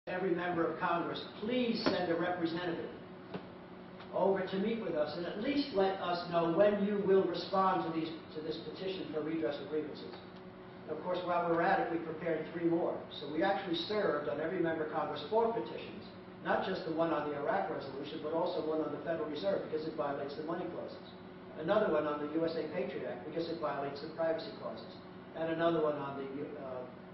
every member of Congress, please send a representative over to meet with us and at least let us know when you will respond to this petition for redress of grievances. And of course, while we were at it, we prepared 3 more. So we actually served on every member of Congress 4 petitions, not just the one on the Iraq resolution, but also one on the Federal Reserve because it violates the money clauses. Another one on the USA Patriot Act because it violates the privacy clauses. And another one on the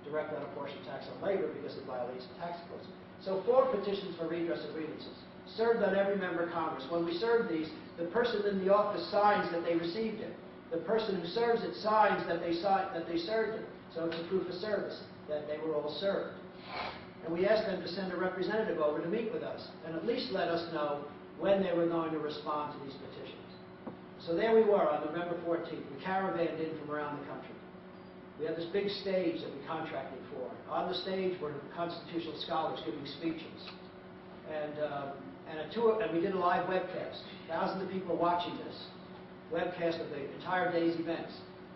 direct unapportioned tax on labor because it violates the tax clause. So 4 petitions for redress of grievances. Served on every member of Congress. When we serve these, the person in the office signs that they received it. The person who serves it signs that they served it. So it's a proof of service that they were all served. And we asked them to send a representative over to meet with us and at least let us know when they were going to respond to these petitions. So there we were on November 14th. We caravanned in from around the country. We had this big stage that we contracted for. On the stage were constitutional scholars giving speeches. And we did a live webcast. Thousands of people watching this webcast of the entire day's events.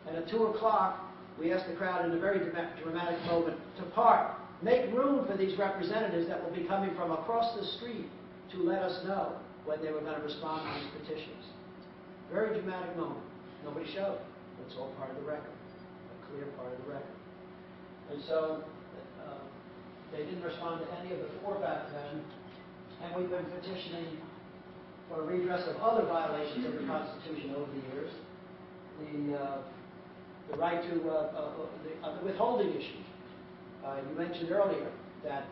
And at 2 o'clock, we asked the crowd in a very dramatic moment to part. Make room for these representatives that will be coming from across the street to let us know when they were going to respond to these petitions. Very dramatic moment. Nobody showed. It's all part of the record. A clear part of the record. And so they didn't respond to any of the 4 back then. And we've been petitioning for redress of other violations of the Constitution over the years. The right to the withholding issue. You mentioned earlier that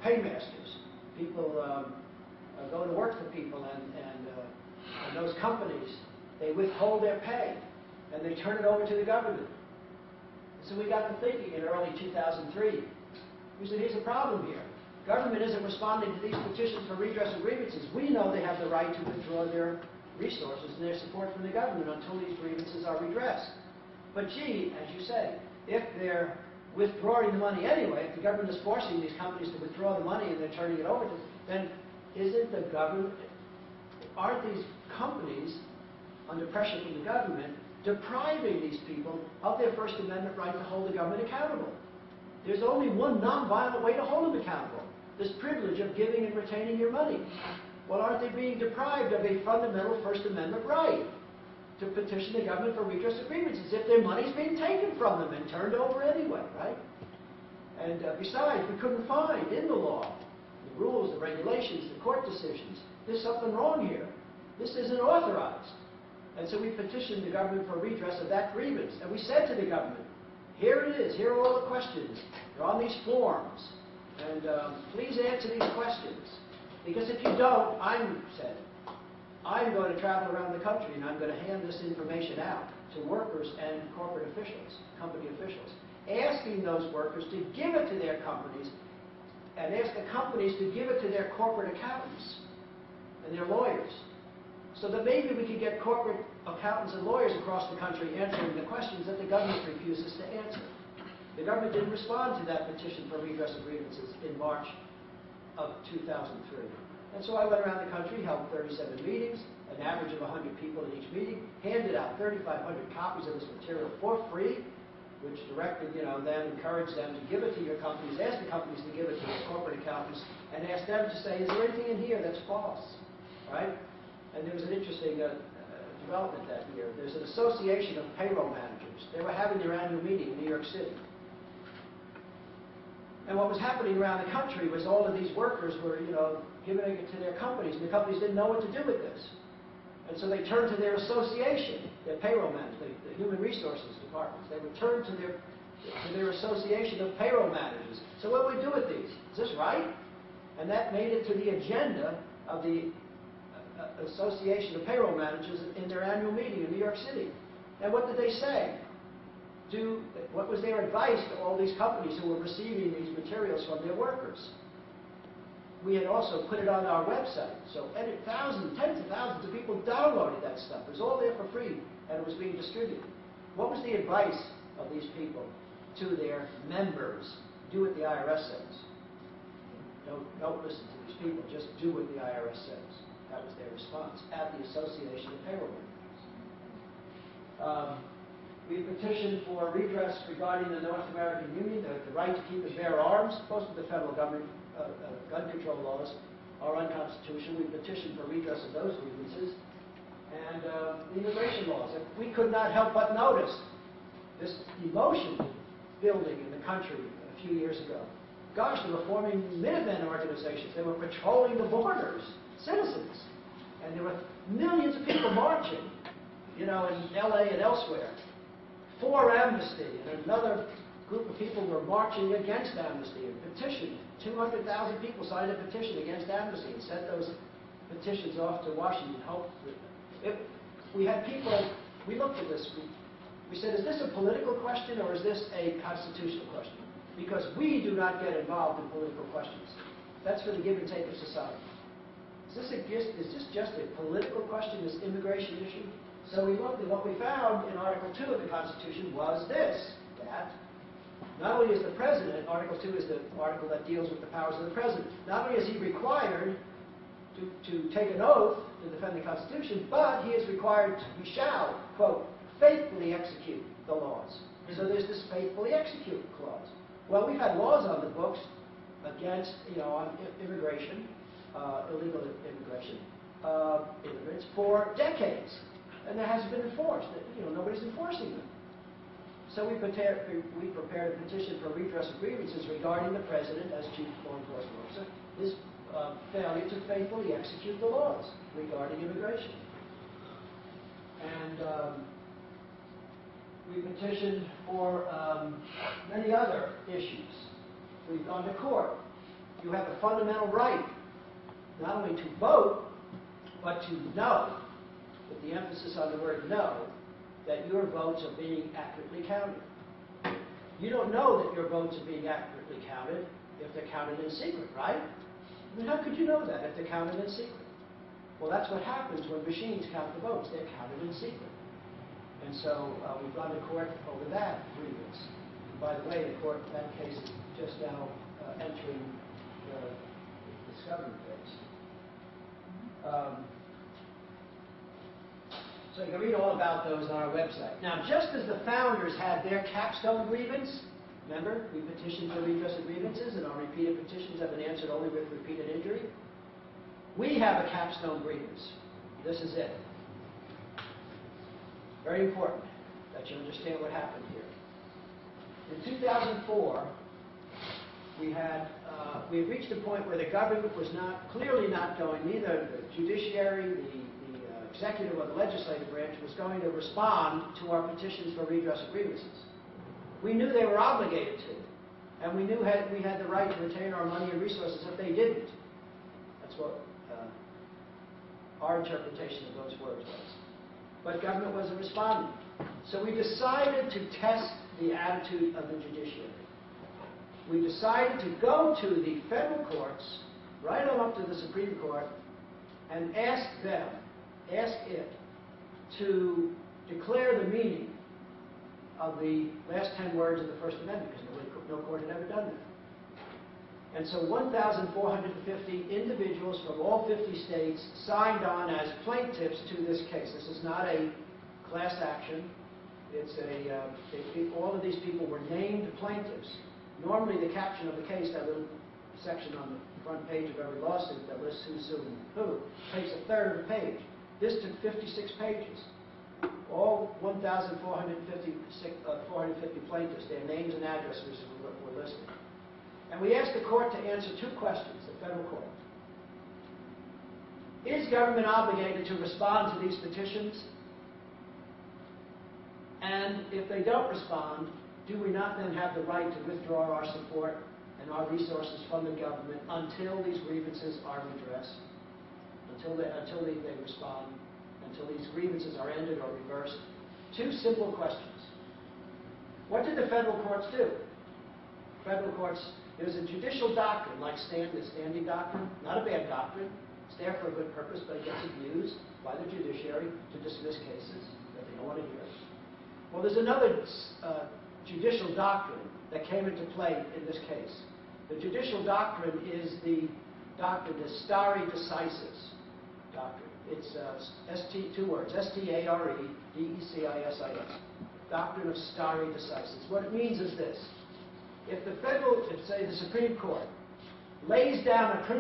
paymasters, people go to work for people, and those companies, they withhold their pay, and they turn it over to the government. So we got to thinking in early 2003. We said, here's a problem here. Government isn't responding to these petitions for redress of grievances. We know they have the right to withdraw their resources and their support from the government until these grievances are redressed. But gee, as you say, if they're withdrawing the money anyway, if the government is forcing these companies to withdraw the money and they're turning it over to them, then isn't the government, aren't these companies, under pressure from the government, depriving these people of their First Amendment right to hold the government accountable? There's only one non-violent way to hold them accountable. This privilege of giving and retaining your money. Well, aren't they being deprived of a fundamental First Amendment right to petition the government for redress of grievances if their money's being taken from them and turned over anyway, right? And besides, we couldn't find in the law, the rules, the regulations, the court decisions, there's something wrong here. This isn't authorized. And so we petitioned the government for redress of that grievance. And we said to the government, here it is, here are all the questions. They're on these forms. And please answer these questions. Because if you don't, I'm going to travel around the country and I'm going to hand this information out to workers and corporate officials, company officials, asking those workers to give it to their companies and ask the companies to give it to their corporate accountants and their lawyers. So that maybe we could get corporate accountants and lawyers across the country answering the questions that the government refuses to answer. The government didn't respond to that petition for redress of grievances in March of 2003. And so I went around the country, held 37 meetings, an average of 100 people in each meeting, handed out 3,500 copies of this material for free, which directed, them, encouraged them to give it to your companies, ask the companies to give it to their corporate accountants, and ask them to say, is there anything in here that's false, right? And there was an interesting development that year. There's an association of payroll managers. They were having their annual meeting in New York City. And what was happening around the country was all of these workers were, giving it to their companies, and the companies didn't know what to do with this. And so they turned to their association, their payroll managers, the human resources departments. They would turn to their association of payroll managers. So what do we do with these? Is this right? And that made it to the agenda of the Association of Payroll Managers in their annual meeting in New York City. And what did they say? What was their advice to all these companies who were receiving these materials from their workers? We had also put it on our website, so tens of thousands of people downloaded that stuff. It was all there for free, and it was being distributed. What was the advice of these people to their members? Do what the IRS says. Don't listen to these people, just do what the IRS says. That was their response at the Association of Payroll Managers. We petitioned for redress regarding the North American Union, the right to keep and bear arms. Most of the federal government gun control laws are unconstitutional. We petitioned for redress of those grievances. And the immigration laws. We could not help but notice this emotion building in the country a few years ago. Gosh, they were forming Minutemen organizations. They were patrolling the borders, citizens. And there were millions of people marching, you know, in LA and elsewhere, for amnesty. And another group of people were marching against amnesty and petitioned. 200,000 people signed a petition against amnesty and sent those petitions off to Washington. We had people, we looked at this, we said, is this a political question or is this a constitutional question? Because we do not get involved in political questions. That's for the give and take of society. Is this just a political question, this immigration issue? So we looked, and what we found in Article 2 of the Constitution was this, that not only is the President, Article 2 is the article that deals with the powers of the President, not only is he required to take an oath to defend the Constitution, but he is required to, he shall, quote, faithfully execute the laws. So there's this faithfully execute clause. Well, we've had laws on the books against, on immigration, illegal immigration, immigrants for decades, and that hasn't been enforced. Nobody's enforcing them. So we prepared a petition for redress of grievances regarding the President as Chief Law Enforcement Officer, his failure to faithfully execute the laws regarding immigration. And we petitioned for many other issues. We've gone to court. You have a fundamental right not only to vote, but to know, with the emphasis on the word know, that your votes are being accurately counted. You don't know that your votes are being accurately counted if they're counted in secret, right? I mean, how could you know that if they're counted in secret? Well, that's what happens when machines count the votes. They're counted in secret. And so we've gone to court over that grievance. And by the way, the court, that case is just now entering the discovery phase. So you can read all about those on our website. Now, just as the founders had their capstone grievance, remember, we petitioned for redress of grievances, and our repeated petitions have been answered only with repeated injury. We have a capstone grievance. This is it. Very important that you understand what happened here. In 2004, we had reached a point where the government was clearly not going, neither the judiciary, the executive or the legislative branch was going to respond to our petitions for redress of grievances. We knew they were obligated to, and we knew we had the right to retain our money and resources if they didn't. That's what our interpretation of those words was. But government wasn't responding. So we decided to test the attitude of the judiciary. We decided to go to the federal courts, right on up to the Supreme Court, and ask it to declare the meaning of the last 10 words of the First Amendment, because no court had ever done that. And so 1,450 individuals from all 50 states signed on as plaintiffs to this case. This is not a class action. It's all of these people were named plaintiffs. Normally the caption of the case, that little section on the front page of every lawsuit that lists who's suing who, takes a third of the page. This took 56 pages. All 1,450 plaintiffs, their names and addresses were listed. And we asked the court to answer two questions, the federal court. Is government obligated to respond to these petitions? And if they don't respond, do we not then have the right to withdraw our support and our resources from the government until these grievances are redressed, until they respond, until these grievances are ended or reversed? Two simple questions. What did the federal courts do? Federal courts, there's a judicial doctrine like the standing doctrine, not a bad doctrine. It's there for a good purpose, but it gets abused by the judiciary to dismiss cases that they don't want to hear. Well, there's another judicial doctrine that came into play in this case. The judicial doctrine is the doctrine, the stare decisis doctrine. It's two words, S-T-A-R-E, D-E-C-I-S-I-S. Doctrine of stare decisis. What it means is this. If say the Supreme Court lays down a principle